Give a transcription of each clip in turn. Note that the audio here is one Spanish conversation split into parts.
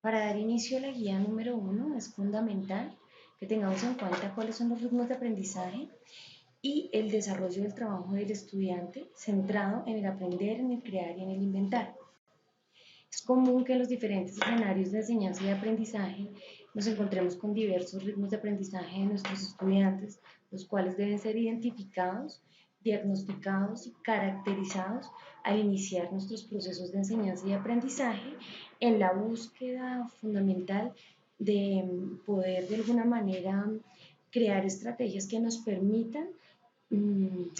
Para dar inicio a la guía número 1 es fundamental que tengamos en cuenta cuáles son los ritmos de aprendizaje y el desarrollo del trabajo del estudiante centrado en el aprender, en el crear y en el inventar. Es común que en los diferentes escenarios de enseñanza y aprendizaje nos encontremos con diversos ritmos de aprendizaje de nuestros estudiantes, los cuales deben ser identificados, diagnosticados y caracterizados al iniciar nuestros procesos de enseñanza y aprendizaje en la búsqueda fundamental de poder de alguna manera crear estrategias que nos permitan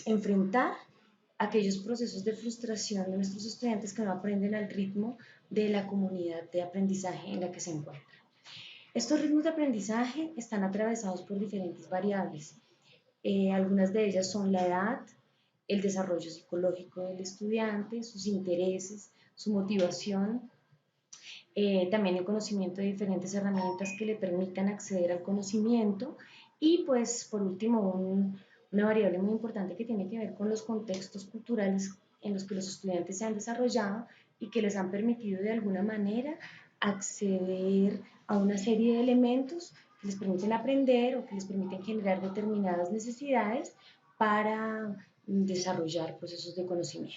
enfrentar aquellos procesos de frustración de nuestros estudiantes que no aprenden al ritmo de la comunidad de aprendizaje en la que se encuentran. Estos ritmos de aprendizaje están atravesados por diferentes variables. Algunas de ellas son la edad, el desarrollo psicológico del estudiante, sus intereses, su motivación, también el conocimiento de diferentes herramientas que le permitan acceder al conocimiento y pues por último una variable muy importante que tiene que ver con los contextos culturales en los que los estudiantes se han desarrollado y que les han permitido de alguna manera acceder a una serie de elementos que les permiten aprender o que les permiten generar determinadas necesidades para desarrollar procesos de conocimiento.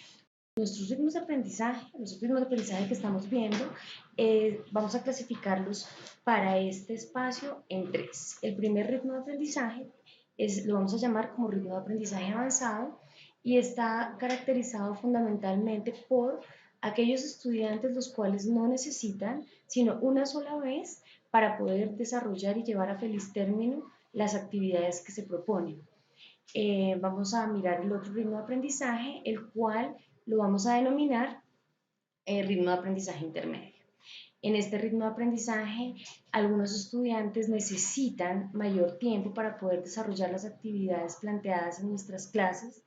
Nuestros ritmos de aprendizaje, los ritmos de aprendizaje que estamos viendo, vamos a clasificarlos para este espacio en tres. El primer ritmo de aprendizaje lo vamos a llamar como ritmo de aprendizaje avanzado y está caracterizado fundamentalmente por aquellos estudiantes los cuales no necesitan sino una sola vez para poder desarrollar y llevar a feliz término las actividades que se proponen. Vamos a mirar el otro ritmo de aprendizaje, el cual lo vamos a denominar ritmo de aprendizaje intermedio. En este ritmo de aprendizaje, algunos estudiantes necesitan mayor tiempo para poder desarrollar las actividades planteadas en nuestras clases,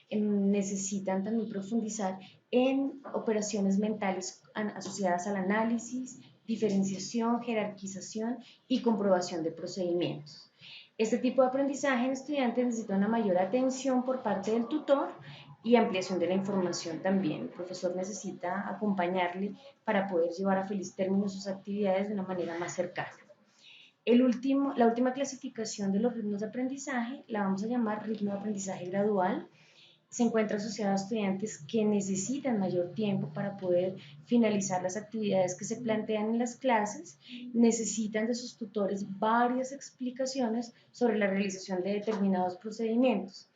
necesitan también profundizar en operaciones mentales asociadas al análisis, diferenciación, jerarquización y comprobación de procedimientos. Este tipo de aprendizaje en estudiantes necesita una mayor atención por parte del tutor y ampliación de la información también. El profesor necesita acompañarle para poder llevar a feliz término sus actividades de una manera más cercana. La última clasificación de los ritmos de aprendizaje la vamos a llamar ritmo de aprendizaje gradual. Se encuentra asociado a estudiantes que necesitan mayor tiempo para poder finalizar las actividades que se plantean en las clases, necesitan de sus tutores varias explicaciones sobre la realización de determinados procedimientos.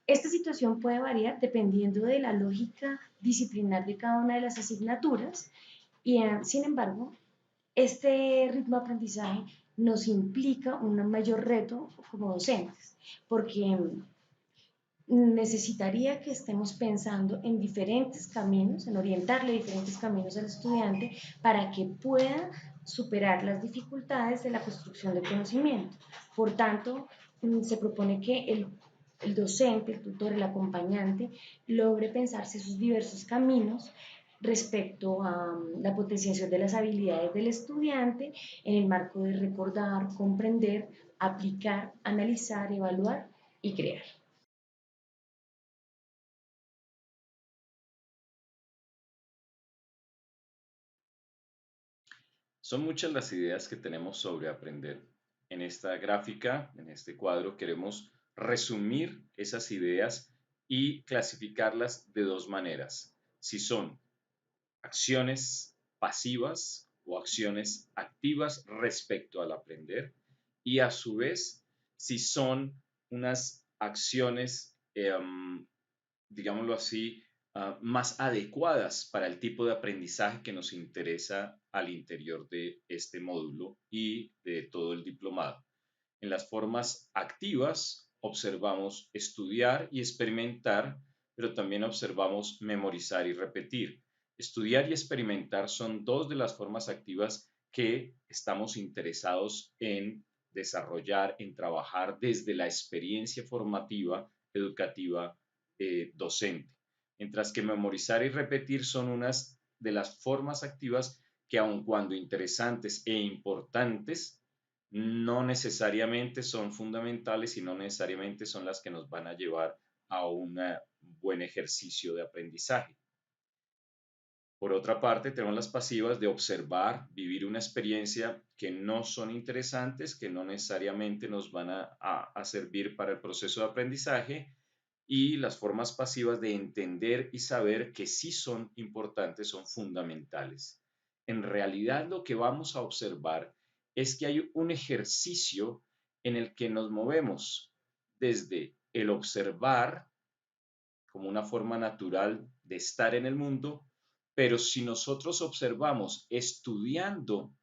Esta situación puede variar dependiendo de la lógica disciplinar de cada una de las asignaturas y, sin embargo, este ritmo de aprendizaje nos implica un mayor reto como docentes, porque necesitaría que estemos pensando en diferentes caminos, en orientarle diferentes caminos al estudiante para que pueda superar las dificultades de la construcción del conocimiento. Por tanto, se propone que el docente, el tutor, el acompañante logre pensarse sus diversos caminos respecto a la potenciación de las habilidades del estudiante en el marco de recordar, comprender, aplicar, analizar, evaluar y crear. Son muchas las ideas que tenemos sobre aprender. En esta gráfica, en este cuadro, queremos resumir esas ideas y clasificarlas de dos maneras. Si son acciones pasivas o acciones activas respecto al aprender y a su vez si son unas acciones, digámoslo así, más adecuadas para el tipo de aprendizaje que nos interesa al interior de este módulo y de todo el diplomado. En las formas activas observamos estudiar y experimentar, pero también observamos memorizar y repetir. Estudiar y experimentar son dos de las formas activas que estamos interesados en desarrollar, en trabajar desde la experiencia formativa, educativa, docente. Mientras que memorizar y repetir son unas de las formas activas que aun cuando interesantes e importantes, no necesariamente son fundamentales y no necesariamente son las que nos van a llevar a un buen ejercicio de aprendizaje. Por otra parte, tenemos las pasivas de observar, vivir una experiencia que no son interesantes, que no necesariamente nos van a servir para el proceso de aprendizaje, y las formas pasivas de entender y saber que sí son importantes, son fundamentales. En realidad, lo que vamos a observar es que hay un ejercicio en el que nos movemos desde el observar como una forma natural de estar en el mundo, pero si nosotros observamos estudiando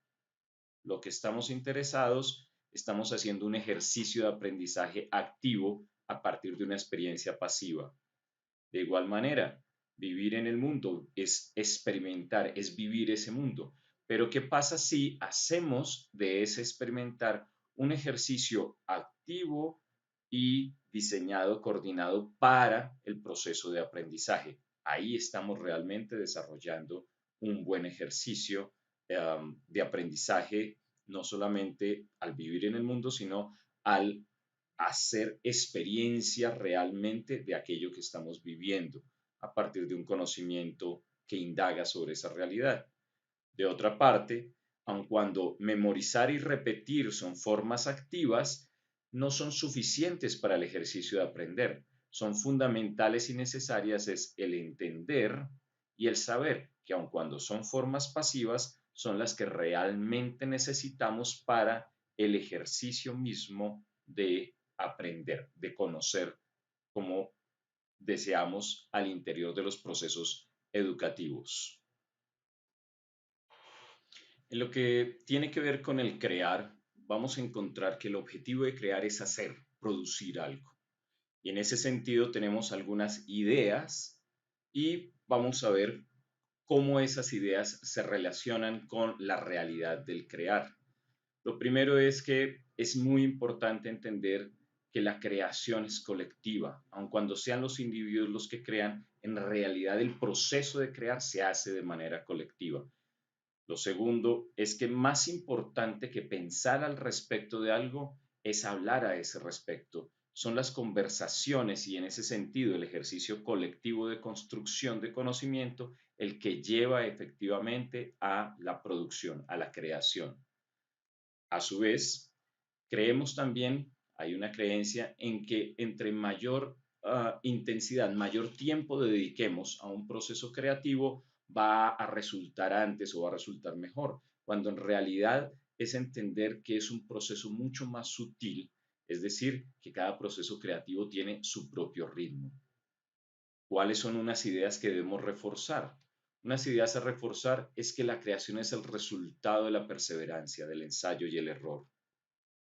lo que estamos interesados, estamos haciendo un ejercicio de aprendizaje activo a partir de una experiencia pasiva. De igual manera, vivir en el mundo es experimentar, es vivir ese mundo. Pero ¿qué pasa si hacemos de ese experimentar un ejercicio activo y diseñado, coordinado para el proceso de aprendizaje? Ahí estamos realmente desarrollando un buen ejercicio de aprendizaje, no solamente al vivir en el mundo, sino al hacer experiencia realmente de aquello que estamos viviendo a partir de un conocimiento que indaga sobre esa realidad. De otra parte, aun cuando memorizar y repetir son formas activas, no son suficientes para el ejercicio de aprender. Son fundamentales y necesarias es el entender y el saber que aun cuando son formas pasivas, son las que realmente necesitamos para el ejercicio mismo de aprender, de conocer como deseamos al interior de los procesos educativos. En lo que tiene que ver con el crear, vamos a encontrar que el objetivo de crear es hacer, producir algo. Y en ese sentido tenemos algunas ideas y vamos a ver cómo esas ideas se relacionan con la realidad del crear. Lo primero es que es muy importante entender que la creación es colectiva, aun cuando sean los individuos los que crean, en realidad el proceso de crear se hace de manera colectiva. Lo segundo es que más importante que pensar al respecto de algo es hablar a ese respecto. Son las conversaciones y en ese sentido el ejercicio colectivo de construcción de conocimiento el que lleva efectivamente a la producción, a la creación. A su vez, creemos también, hay una creencia en que entre mayor intensidad, mayor tiempo dediquemos a un proceso creativo, va a resultar antes o va a resultar mejor, cuando en realidad es entender que es un proceso mucho más sutil, es decir, que cada proceso creativo tiene su propio ritmo. ¿Cuáles son unas ideas que debemos reforzar? Unas ideas a reforzar es que la creación es el resultado de la perseverancia, del ensayo y el error.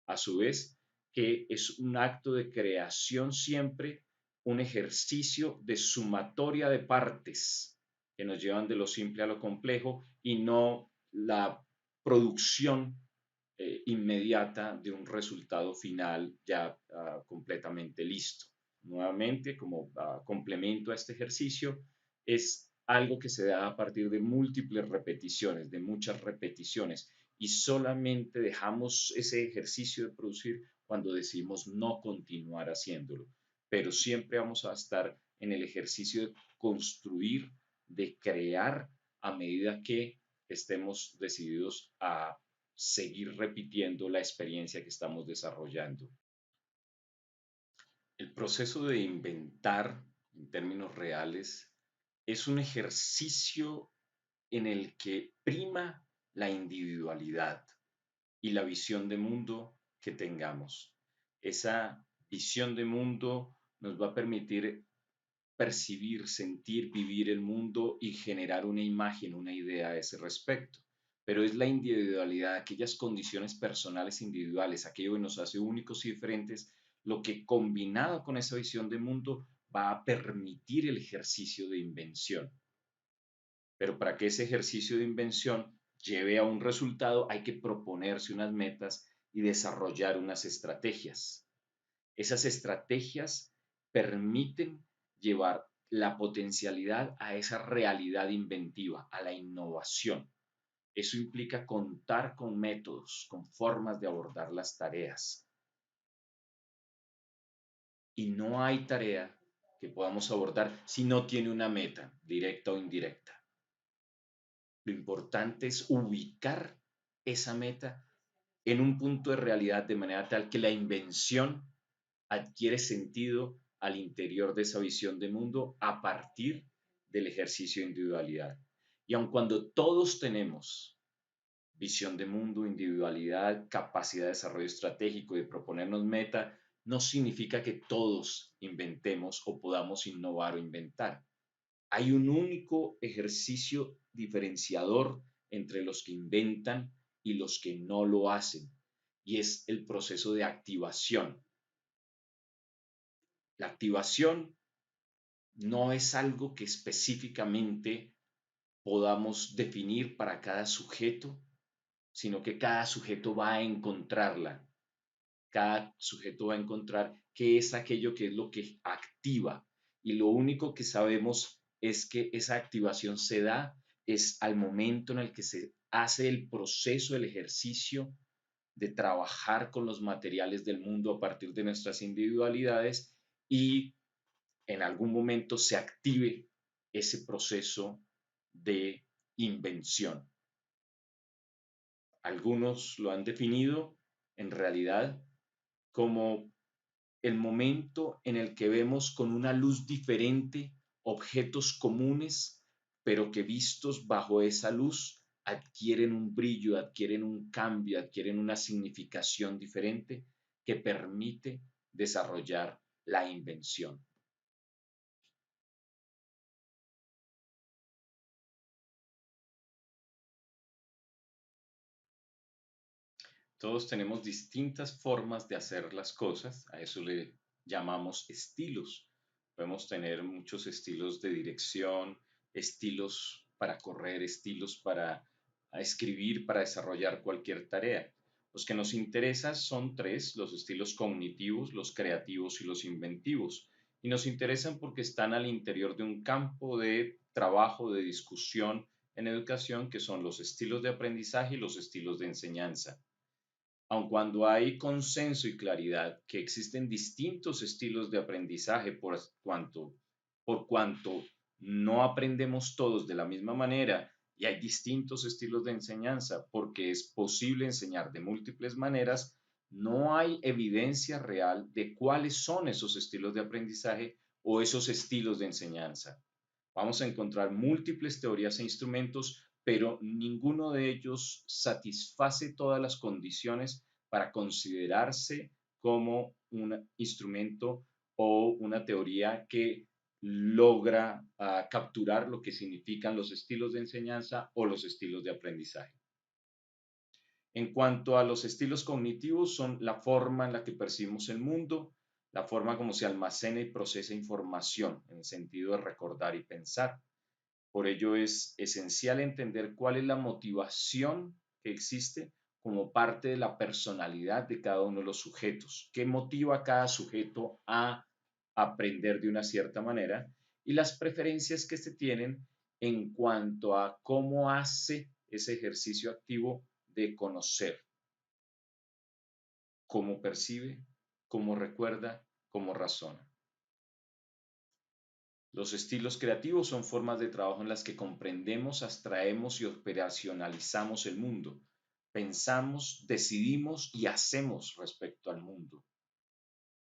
A su vez, que es un acto de creación siempre, un ejercicio de sumatoria de partes que nos llevan de lo simple a lo complejo y no la producción inmediata de un resultado final ya completamente listo. Nuevamente, como complemento a este ejercicio, es algo que se da a partir de múltiples repeticiones, de muchas repeticiones, y solamente dejamos ese ejercicio de producir cuando decidimos no continuar haciéndolo. Pero siempre vamos a estar en el ejercicio de construir, de crear a medida que estemos decididos a seguir repitiendo la experiencia que estamos desarrollando. El proceso de inventar, en términos reales, es un ejercicio en el que prima la individualidad y la visión de mundo que tengamos. Esa visión de mundo nos va a permitir percibir, sentir, vivir el mundo y generar una imagen, una idea a ese respecto. Pero es la individualidad, aquellas condiciones personales individuales, aquello que nos hace únicos y diferentes, lo que combinado con esa visión de mundo va a permitir el ejercicio de invención. Pero para que ese ejercicio de invención lleve a un resultado, hay que proponerse unas metas y desarrollar unas estrategias. Esas estrategias permiten llevar la potencialidad a esa realidad inventiva, a la innovación. Eso implica contar con métodos, con formas de abordar las tareas. Y no hay tarea que podamos abordar si no tiene una meta, directa o indirecta. Lo importante es ubicar esa meta en un punto de realidad de manera tal que la invención adquiere sentido al interior de esa visión de mundo a partir del ejercicio de individualidad. Y aun cuando todos tenemos visión de mundo, individualidad, capacidad de desarrollo estratégico y de proponernos meta, no significa que todos inventemos o podamos innovar o inventar. Hay un único ejercicio diferenciador entre los que inventan y los que no lo hacen, y es el proceso de activación. La activación no es algo que específicamente podamos definir para cada sujeto, sino que cada sujeto va a encontrarla. Cada sujeto va a encontrar qué es aquello que es lo que activa. Y lo único que sabemos es que esa activación se da es al momento en el que se hace el proceso, el ejercicio de trabajar con los materiales del mundo a partir de nuestras individualidades y en algún momento se active ese proceso de invención. Algunos lo han definido en realidad como el momento en el que vemos con una luz diferente objetos comunes, pero que vistos bajo esa luz adquieren un brillo, adquieren un cambio, adquieren una significación diferente que permite desarrollar la invención. Todos tenemos distintas formas de hacer las cosas, a eso le llamamos estilos. Podemos tener muchos estilos de dirección, estilos para correr, estilos para escribir, para desarrollar cualquier tarea. Los que nos interesan son tres, los estilos cognitivos, los creativos y los inventivos. Y nos interesan porque están al interior de un campo de trabajo, de discusión en educación, que son los estilos de aprendizaje y los estilos de enseñanza. Aun cuando hay consenso y claridad que existen distintos estilos de aprendizaje por cuanto no aprendemos todos de la misma manera y hay distintos estilos de enseñanza porque es posible enseñar de múltiples maneras, no hay evidencia real de cuáles son esos estilos de aprendizaje o esos estilos de enseñanza. Vamos a encontrar múltiples teorías e instrumentos, pero ninguno de ellos satisface todas las condiciones para considerarse como un instrumento o una teoría que logra capturar lo que significan los estilos de enseñanza o los estilos de aprendizaje. En cuanto a los estilos cognitivos, son la forma en la que percibimos el mundo, la forma como se almacena y procesa información, en el sentido de recordar y pensar. Por ello es esencial entender cuál es la motivación que existe como parte de la personalidad de cada uno de los sujetos, qué motiva a cada sujeto a aprender de una cierta manera y las preferencias que se tienen en cuanto a cómo hace ese ejercicio activo de conocer, cómo percibe, cómo recuerda, cómo razona. Los estilos creativos son formas de trabajo en las que comprendemos, abstraemos y operacionalizamos el mundo. Pensamos, decidimos y hacemos respecto al mundo.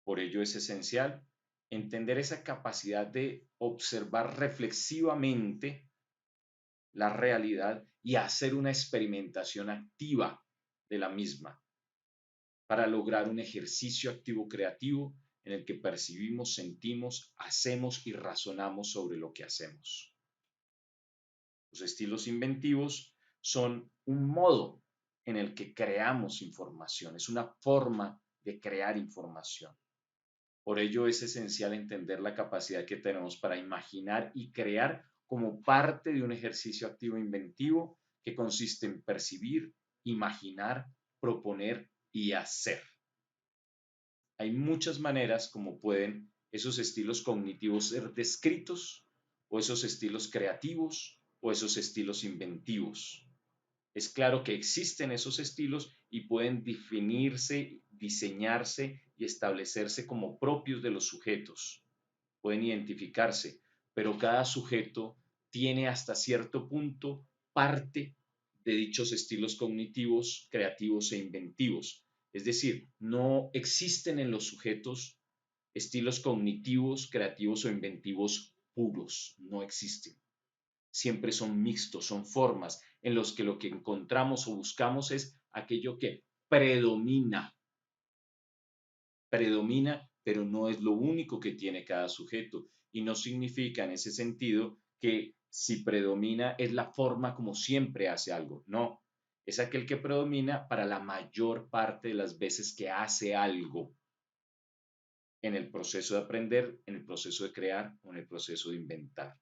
Por ello es esencial entender esa capacidad de observar reflexivamente la realidad y hacer una experimentación activa de la misma para lograr un ejercicio activo creativo en el que percibimos, sentimos, hacemos y razonamos sobre lo que hacemos. Los estilos inventivos son un modo en el que creamos información, es una forma de crear información. Por ello es esencial entender la capacidad que tenemos para imaginar y crear como parte de un ejercicio activo inventivo que consiste en percibir, imaginar, proponer y hacer. Hay muchas maneras como pueden esos estilos cognitivos ser descritos o esos estilos creativos o esos estilos inventivos. Es claro que existen esos estilos y pueden definirse, diseñarse y establecerse como propios de los sujetos. Pueden identificarse, pero cada sujeto tiene hasta cierto punto parte de dichos estilos cognitivos, creativos e inventivos. Es decir, no existen en los sujetos estilos cognitivos, creativos o inventivos puros, no existen. Siempre son mixtos, son formas en los que lo que encontramos o buscamos es aquello que predomina, predomina, pero no es lo único que tiene cada sujeto y no significa en ese sentido que si predomina es la forma como siempre hace algo, no, es aquel que predomina para la mayor parte de las veces que hace algo en el proceso de aprender, en el proceso de crear o en el proceso de inventar.